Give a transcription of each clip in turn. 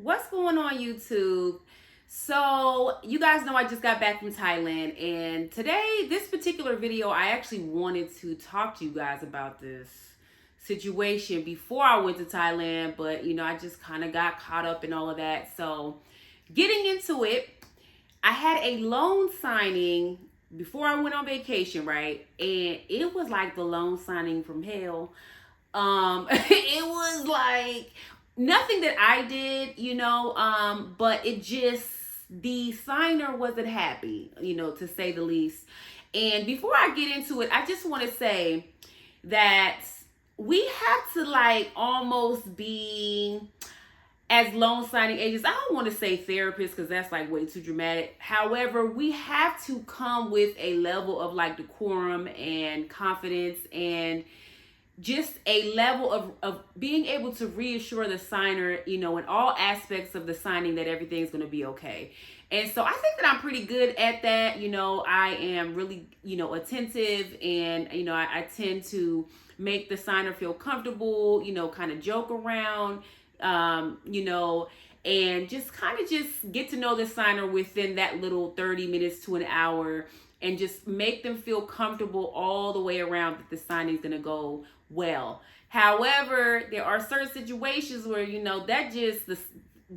What's going on, YouTube? So, you guys know I just got back from Thailand, and today, this particular video, I actually wanted to talk to you guys about this situation before I went to Thailand, but I just kind of got caught up in all of that. So, getting into it, I had a loan signing before I went on vacation, right? And it was like the loan signing from hell. It was like nothing that I did, but it just the signer wasn't happy, to say the least. And before I get into it, I just want to say that we have to like almost be as loan signing agents. I don't want to say therapists because that's like way too dramatic. However, we have to come with a level of like decorum and confidence and just a level of being able to reassure the signer, in all aspects of the signing that everything's going to be okay. And so I think that I'm pretty good at that. I am really, attentive, and, I tend to make the signer feel comfortable, kind of joke around, and just kind of just get to know the signer within that little 30 minutes to an hour, and just make them feel comfortable all the way around that the signing is going to go well. However, there are certain situations where, that just,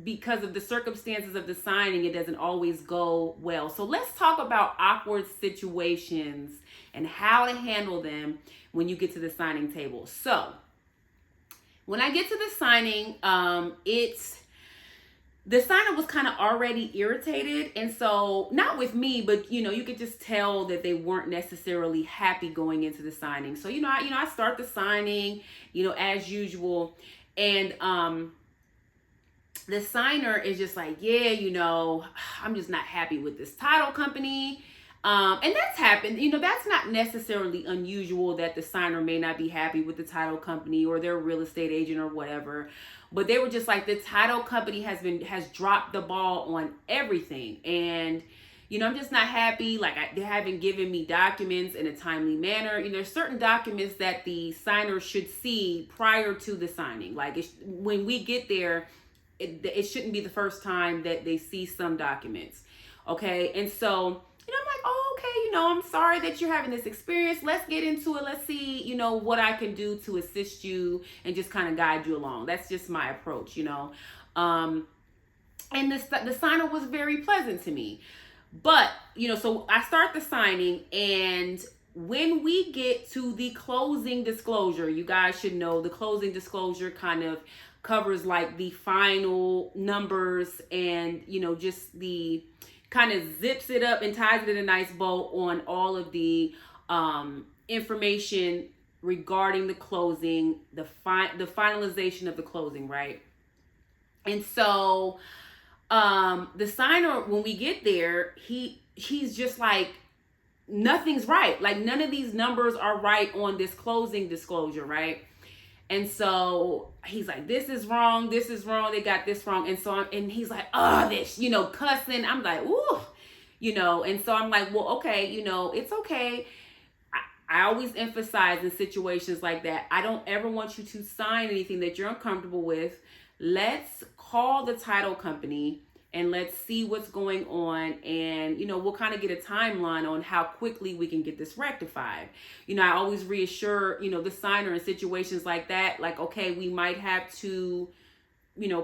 because of the circumstances of the signing, it doesn't always go well. So let's talk about awkward situations and how to handle them when you get to the signing table. So when I get to the signing, the signer was kind of already irritated, and so not with me, but you could just tell that they weren't necessarily happy going into the signing. So I start the signing, as usual, and the signer is just like, yeah, I'm just not happy with this title company. And that's happened. That's not necessarily unusual that the signer may not be happy with the title company or their real estate agent or whatever. But they were just like, the title company has dropped the ball on everything. And, I'm just not happy. Like, they haven't given me documents in a timely manner. There's certain documents that the signer should see prior to the signing. Like, when we get there, it shouldn't be the first time that they see some documents. Okay. And so, I'm like, oh, okay, I'm sorry that you're having this experience. Let's get into it. Let's see, what I can do to assist you and just kind of guide you along. That's just my approach, And the signer was very pleasant to me. But, so I start the signing, and when we get to the closing disclosure, you guys should know the closing disclosure kind of covers like the final numbers and, just the kind of zips it up and ties it in a nice bow on all of the information regarding the closing, the finalization of the closing, right? And so the signer, when we get there, he's just like, nothing's right. Like, none of these numbers are right on this closing disclosure, right? And so he's like, this is wrong, they got this wrong. And so and he's like, oh, this, cussing. I'm like, ooh, and so I'm like, well, okay, it's okay. I always emphasize in situations like that, I don't ever want you to sign anything that you're uncomfortable with. Let's call the title company and let's see what's going on. And, we'll kind of get a timeline on how quickly we can get this rectified. I always reassure, the signer in situations like that, like, okay, we might have to,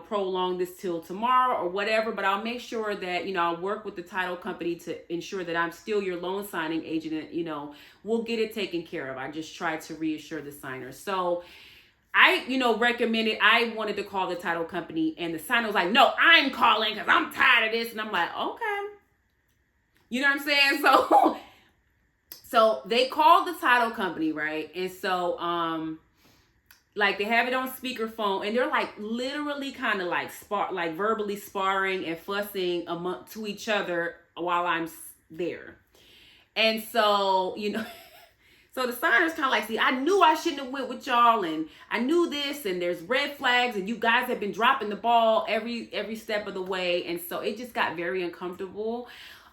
prolong this till tomorrow or whatever, but I'll make sure that, I'll work with the title company to ensure that I'm still your loan signing agent and, we'll get it taken care of. I just try to reassure the signer. So I, recommended, I wanted to call the title company, and the signer was like, no, I'm calling because I'm tired of this. And I'm like, okay. You know what I'm saying? So they called the title company, right? And so, like, they have it on speakerphone, and they're like literally kind of like verbally sparring and fussing to each other while I'm there. And so, so the signer's kind of like, see, I knew I shouldn't have went with y'all, and I knew this, and there's red flags, and you guys have been dropping the ball every step of the way. And so it just got very uncomfortable.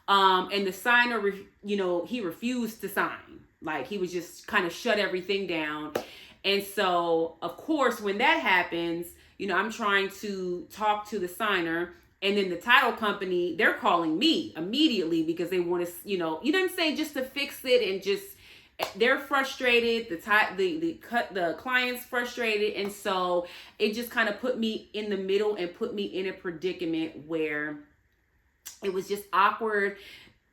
And the signer, he refused to sign. Like, he was just kind of shut everything down. And so, of course, when that happens, I'm trying to talk to the signer, and then the title company, they're calling me immediately because they want to, you know what I'm saying, just to fix it, and just they're frustrated. The client's frustrated, and so it just kind of put me in the middle and put me in a predicament where it was just awkward.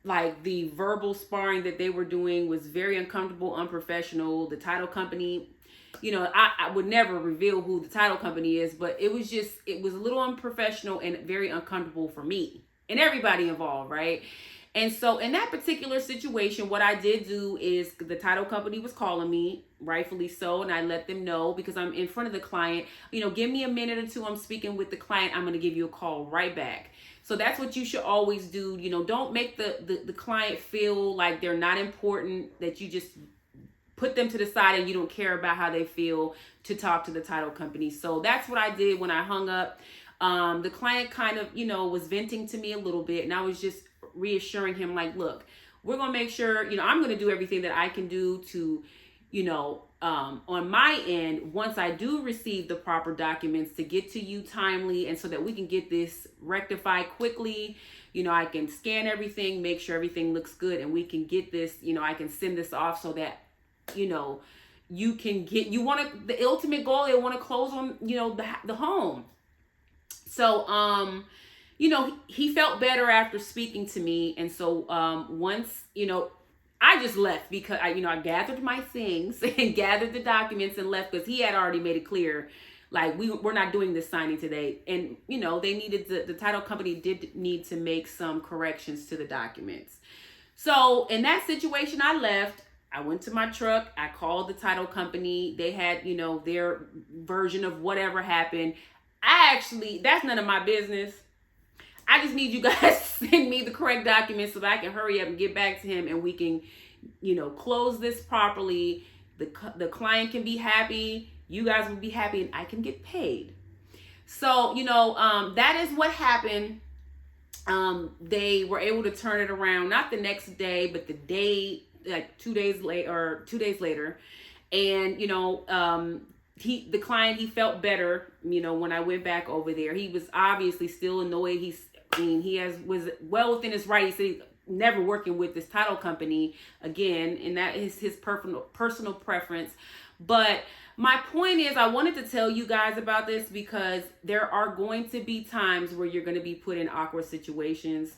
Like, the verbal sparring that they were doing was very uncomfortable, unprofessional. The title company, I would never reveal who the title company is, but it was a little unprofessional and very uncomfortable for me and everybody involved, right? And so in that particular situation, what I did do is, the title company was calling me, rightfully so, and I let them know, because I'm in front of the client, give me a minute or two, I'm speaking with the client, I'm going to give you a call right back. So that's what you should always do. Don't make the client feel like they're not important, that you just put them to the side and you don't care about how they feel to talk to the title company. So that's what I did when I hung up. The client kind of, was venting to me a little bit, and I was just reassuring him, like, look, we're going to make sure, I'm going to do everything that I can do to, on my end, once I do receive the proper documents, to get to you timely, and so that we can get this rectified quickly. I can scan everything, make sure everything looks good, and we can get this, I can send this off so that, you can get, the ultimate goal, they want to close on, the home. So, he felt better after speaking to me. And so, once, I just left, because I gathered my things and gathered the documents and left, because he had already made it clear, like, we're not doing this signing today. And, they needed the title company did need to make some corrections to the documents. So in that situation, I left. I went to my truck. I called the title company. They had, their version of whatever happened. That's none of my business. I just need you guys to send me the correct documents so that I can hurry up and get back to him, and we can, close this properly. The client can be happy. You guys will be happy, and I can get paid. So, that is what happened. They were able to turn it around, not the next day, but the day, like 2 days later. And, the client, he felt better, when I went back over there. He was obviously still annoyed. Was well within his right. He said he's never working with this title company again, and that is his personal preference. But my point is, I wanted to tell you guys about this because there are going to be times where you're going to be put in awkward situations.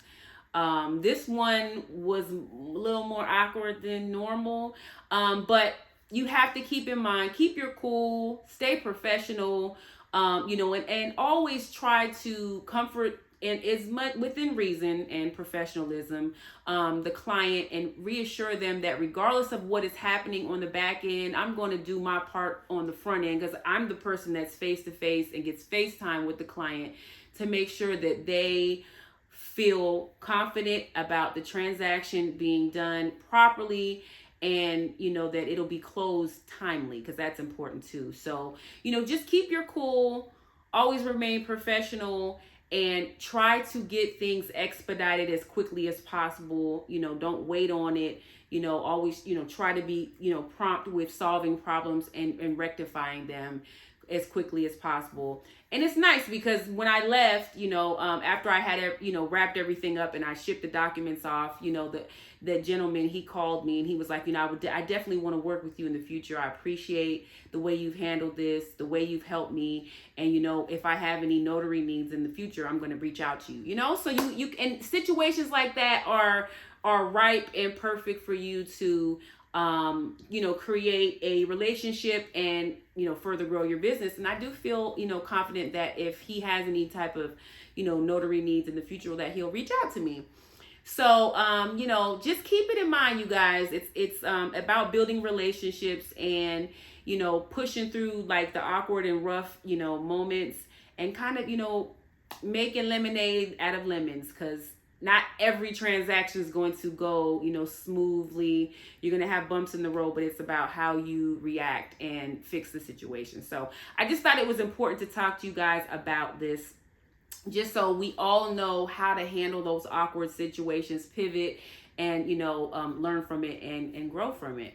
This one was a little more awkward than normal, but you have to keep in mind, keep your cool, stay professional, and always try to comfort, and as much within reason and professionalism, the client, and reassure them that regardless of what is happening on the back end, I'm going to do my part on the front end, because I'm the person that's face to face and gets FaceTime with the client to make sure that they feel confident about the transaction being done properly, and that it'll be closed timely, because that's important too. So just keep your cool, always remain professional, and try to get things expedited as quickly as possible. Don't wait on it. Always try to be prompt with solving problems and rectifying them as quickly as possible. And it's nice because when I left, after I had wrapped everything up and I shipped the documents off, the gentleman, he called me and he was like, I definitely want to work with you in the future. I appreciate the way you've handled this, the way you've helped me. And, if I have any notary needs in the future, I'm going to reach out to you, so you and situations like that are ripe and perfect for you to, create a relationship and, further grow your business. And I do feel, confident that if he has any type of, notary needs in the future, that he'll reach out to me. So, just keep it in mind, you guys. It's about building relationships and, pushing through like the awkward and rough, moments, and kind of, making lemonade out of lemons, because not every transaction is going to go, smoothly. You're going to have bumps in the road, but it's about how you react and fix the situation. So I just thought it was important to talk to you guys about this, just so we all know how to handle those awkward situations, pivot, and, learn from it and grow from it.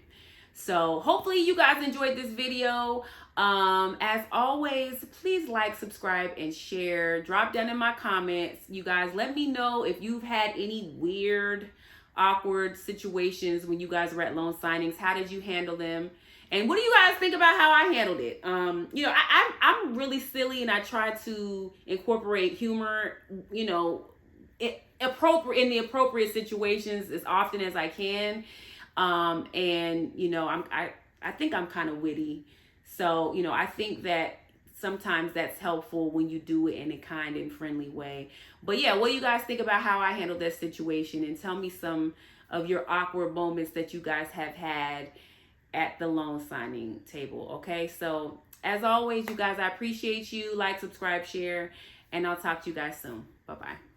So hopefully you guys enjoyed this video. As always, please like, subscribe, and share. Drop down in my comments. You guys, let me know if you've had any weird, awkward situations when you guys were at loan signings. How did you handle them? And what do you guys think about how I handled it? You know, I'm really silly, and I try to incorporate humor, you know, in the appropriate situations as often as I can. And you know, I think I'm kind of witty, so you know, I think that sometimes that's helpful when you do it in a kind and friendly way. But yeah, what do you guys think about how I handled that situation? And tell me some of your awkward moments that you guys have had at the loan signing table. Okay, so as always, you guys, I appreciate you. Like, subscribe, share, and I'll talk to you guys soon. Bye bye.